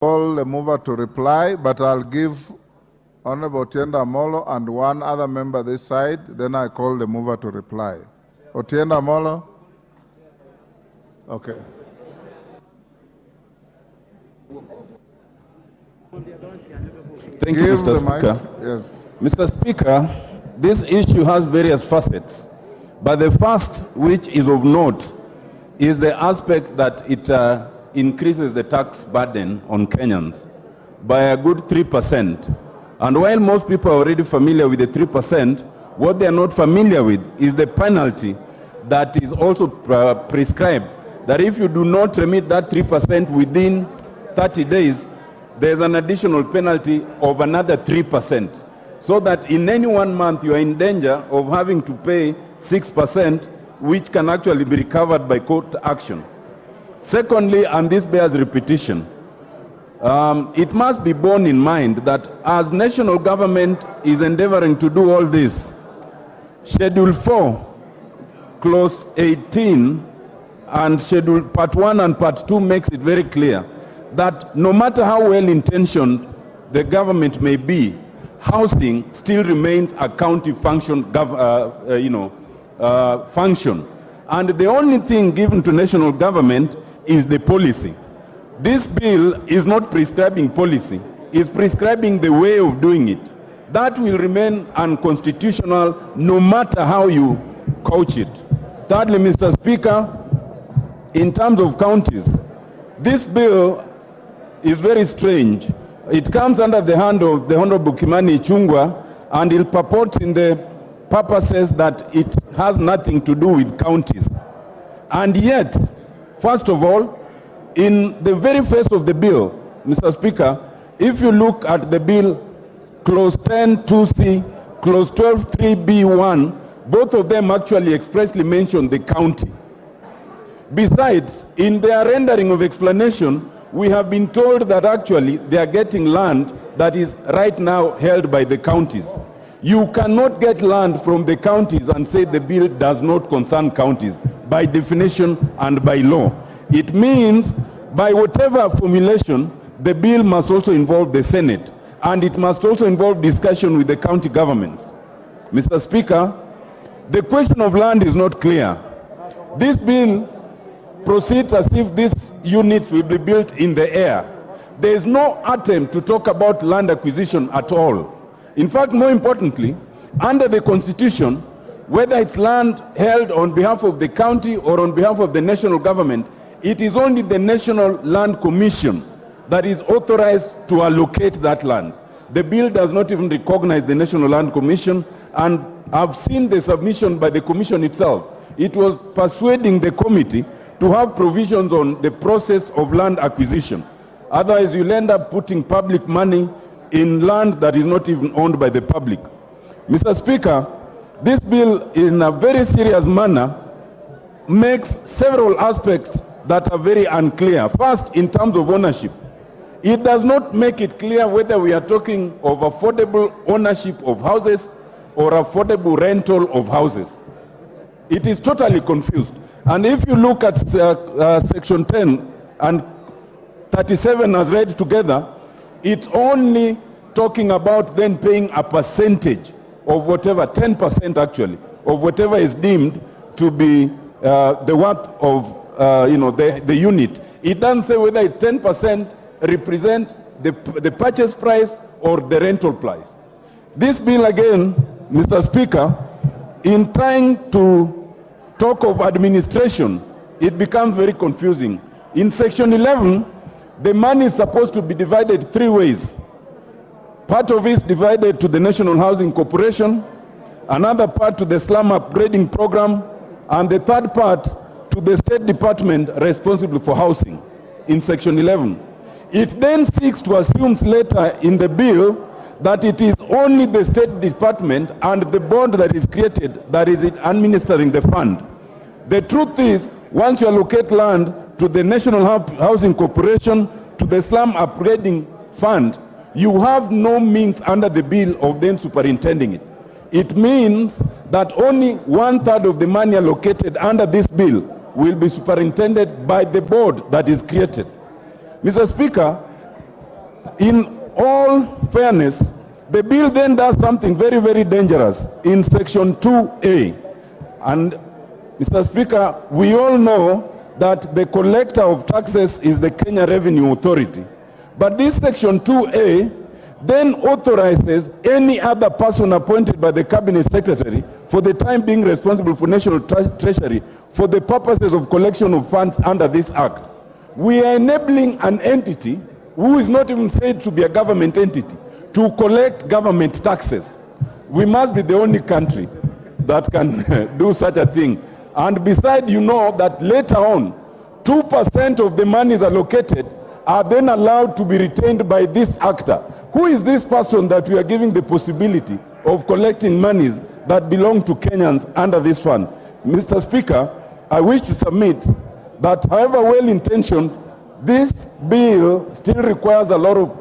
call the mover to reply, but I'll give Honorable Otiende Amollo and one other member this side, then I call the mover to reply. Otiende Amollo? Okay. Thank you, Mr. Speaker. Yes. Mr. Speaker, this issue has various facets, but the first, which is of note, is the aspect that it increases the tax burden on Kenyans by a good 3%. And while most people are already familiar with the 3%, what they are not familiar with is the penalty that is also prescribed, that if you do not remit that 3% within 30 days, there's an additional penalty of another 3%. So that in any 1 month you are in danger of having to pay 6%, which can actually be recovered by court action. Secondly, and this bears repetition, it must be borne in mind that as national government is endeavoring to do all this, Schedule 4, Clause 18, and Schedule Part 1 and Part 2 makes it very clear that no matter how well-intentioned the government may be, housing still remains a county function, function. And the only thing given to national government is the policy. This bill is not prescribing policy, it's prescribing the way of doing it. That will remain unconstitutional no matter how you couch it. Thirdly, Mr. Speaker, in terms of counties, this bill is very strange. It comes under the hand of the Honorable Kimani Ichung'wah, and it purports in the purposes that it has nothing to do with counties. And yet, first of all, in the very face of the bill, Mr. Speaker, if you look at the bill, Clause 10 2C, Clause 12 3B1, both of them actually expressly mention the county. Besides, in their rendering of explanation, we have been told that actually they are getting land that is right now held by the counties. You cannot get land from the counties and say the bill does not concern counties, by definition and by law. It means, by whatever formulation, the bill must also involve the Senate, and it must also involve discussion with the county governments. Mr. Speaker, the question of land is not clear. This bill proceeds as if these units will be built in the air. There is no attempt to talk about land acquisition at all. In fact, more importantly, under the Constitution, whether it's land held on behalf of the county or on behalf of the national government, it is only the National Land Commission that is authorized to allocate that land. The bill does not even recognize the National Land Commission, and I've seen the submission by the commission itself. It was persuading the committee to have provisions on the process of land acquisition. Otherwise, you'll end up putting public money in land that is not even owned by the public. Mr. Speaker, this bill in a very serious manner makes several aspects that are very unclear. First, in terms of ownership. It does not make it clear whether we are talking of affordable ownership of houses or affordable rental of houses. It is totally confused. And if you look at Section 10 and 37 as read together, it's only talking about then paying a percentage of whatever, 10% actually, of whatever is deemed to be the worth of the unit. It doesn't say whether it's 10% represent the purchase price or the rental price. This bill again, Mr. Speaker, in trying to talk of administration, it becomes very confusing. In Section 11, the money is supposed to be divided 3 ways. Part of it is divided to the National Housing Corporation, another part to the slum upgrading program, and the third part to the State Department responsible for housing in Section 11. It then seeks to assume later in the bill that it is only the State Department and the board that is created that is administering the fund. The truth is, once you allocate land to the National Housing Corporation, to the slum upgrading fund, you have no means under the bill of then superintending it. It means that only 1/3 of the money allocated under this bill will be superintended by the board that is created. Mr. Speaker, In all fairness, the bill then does something very, very dangerous in Section 2A. And Mr. Speaker, we all know that the collector of taxes is the Kenya Revenue Authority. But this Section 2A then authorizes any other person appointed by the Cabinet Secretary for the time being responsible for National Treasury for the purposes of collection of funds under this Act. We are enabling an entity who is not even said to be a government entity to collect government taxes. We must be the only country that can do such a thing. And besides, you know that later on, 2% of the monies allocated are then allowed to be retained by this actor. Who is this person that we are giving the possibility of collecting monies that belong to Kenyans under this fund? Mr. Speaker, I wish to submit that however well-intentioned, this bill still requires a lot of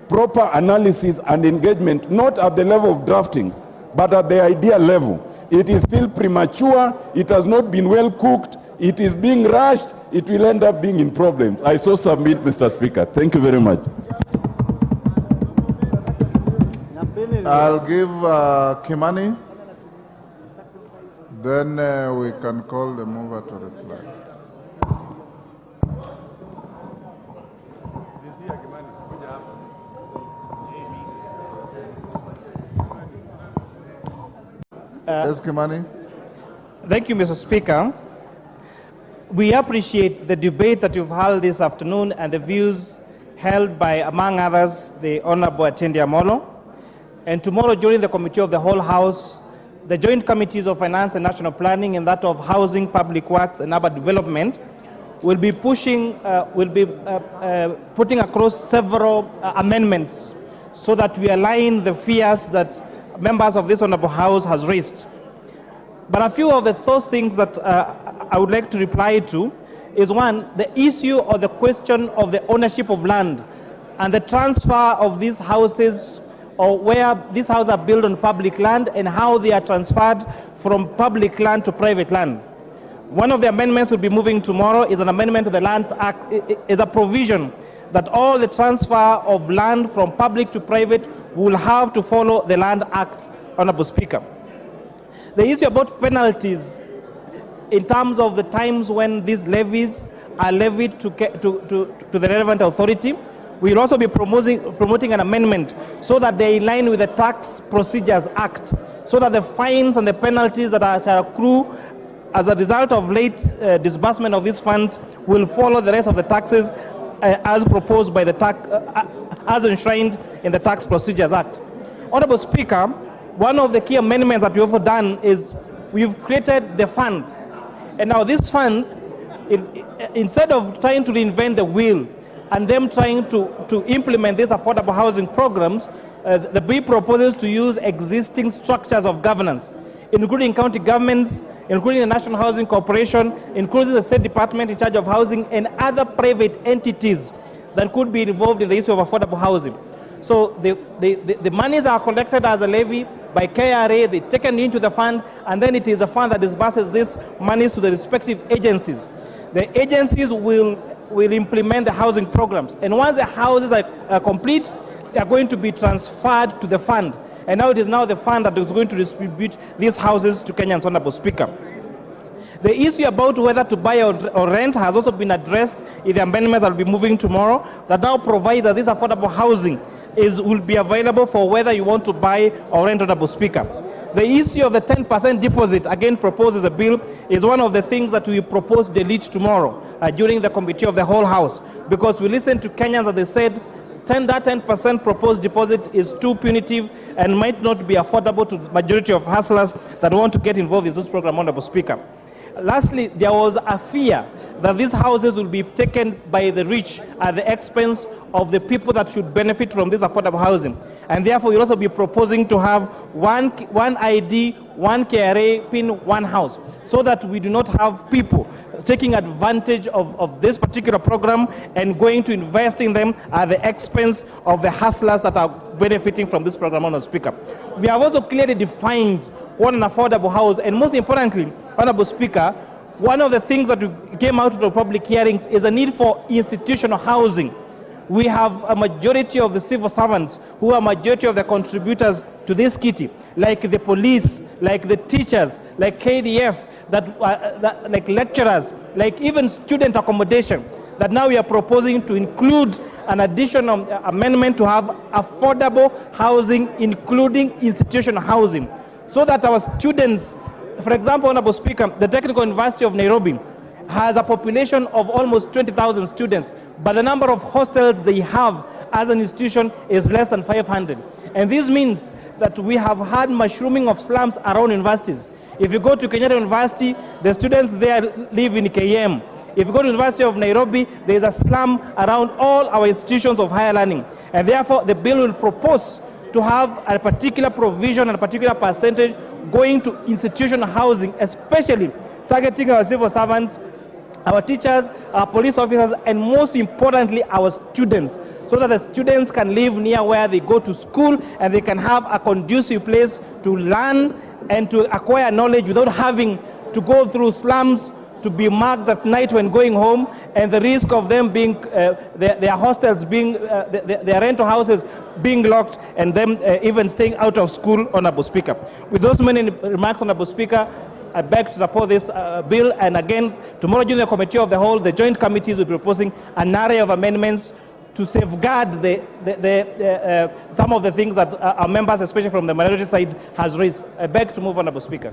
proper analysis and engagement, not at the level of drafting, but at the idea level. It is still premature, it has not been well cooked, it is being rushed, it will end up being in problems. I so submit, Mr. Speaker. Thank you very much. I'll give Kimani, then we can call the mover to reply. Yes, Kimani. Thank you, Mr. Speaker. We appreciate the debate that you've held this afternoon and the views held by, among others, the Honorable Otiende Amollo. And tomorrow, during the Committee of the Whole House, the Joint Committees of Finance and National Planning and that of Housing, Public Works and Urban Development will be putting across several amendments so that we align the fears that members of this Honorable House has raised. But a few of those things that I would like to reply to is, one, the issue or the question of the ownership of land and the transfer of these houses, or where these houses are built on public land and how they are transferred from public land to private land. One of the amendments we'll be moving tomorrow is an amendment to the Lands Act, is a provision that all the transfer of land from public to private will have to follow the Land Act, Honorable Speaker. The issue about penalties in terms of the times when these levies are levied to the relevant authority, we will also be promoting an amendment so that they in line with the Tax Procedures Act, so that the fines and the penalties that shall accrue as a result of late disbursement of these funds will follow the rest of the taxes as proposed by the as enshrined in the Tax Procedures Act. Honorable Speaker, one of the key amendments that we have done is we've created the fund. And now this fund, instead of trying to reinvent the wheel and them trying to implement these affordable housing programs, the bill proposes to use existing structures of governance, including county governments, including the National Housing Corporation, including the State Department in charge of housing, and other private entities that could be involved in the issue of affordable housing. So the monies are collected as a levy by KRA, they're taken into the fund, and then it is a fund that disburses these monies to the respective agencies. The agencies will implement the housing programs, and once the houses are complete, they are going to be transferred to the fund. And now it is now the fund that is going to distribute these houses to Kenyans, Honorable Speaker. The issue about whether to buy or rent has also been addressed in the amendment that will be moving tomorrow, that now provides that this affordable housing will be available for whether you want to buy or rent, Honorable Speaker. The issue of the 10% deposit, again proposed as a bill, is one of the things that we propose to delete tomorrow during the Committee of the Whole House, because we listened to Kenyans and they said that 10% proposed deposit is too punitive and might not be affordable to the majority of hustlers that want to get involved in this program, Honorable Speaker. Lastly, there was a fear that these houses will be taken by the rich at the expense of the people that should benefit from this affordable housing. And therefore, we'll also be proposing to have one ID, one KRA PIN, one house, so that we do not have people taking advantage of this particular program and going to invest in them at the expense of the hustlers that are benefiting from this program, Honorable Speaker. We have also clearly defined what an affordable house, and most importantly, Honorable Speaker, one of the things that came out of the public hearings is a need for institutional housing. we have a majority of the civil servants who are majority of the contributors to this kitty, like the police, like the teachers, like KDF, like lecturers, like even student accommodation, that now we are proposing to include an additional amendment to have affordable housing, including institutional housing, so that our students, for example, Honorable Speaker, the Technical University of Nairobi has a population of almost 20,000 students, but the number of hostels they have as an institution is less than 500. And this means that we have had mushrooming of slums around universities. If you go to Kenyatta University, the students there live in KM. If you go to University of Nairobi, there is a slum around all our institutions of higher learning. And therefore, the bill will propose to have a particular provision and a particular percentage going to institutional housing, especially targeting our civil servants, our teachers, our police officers, and most importantly, our students, so that the students can live near where they go to school and they can have a conducive place to learn and to acquire knowledge without having to go through slums, to be marked at night when going home, and the risk of them being, their hostels being, their rental houses being locked, and them even staying out of school, Honorable Speaker. With those many remarks, Honorable Speaker, I beg to support this bill, and again, tomorrow during the committee of the whole, the joint committees will be proposing an array of amendments to safeguard some of the things that our members, especially from the minority side, has raised. I beg to move, Honorable Speaker.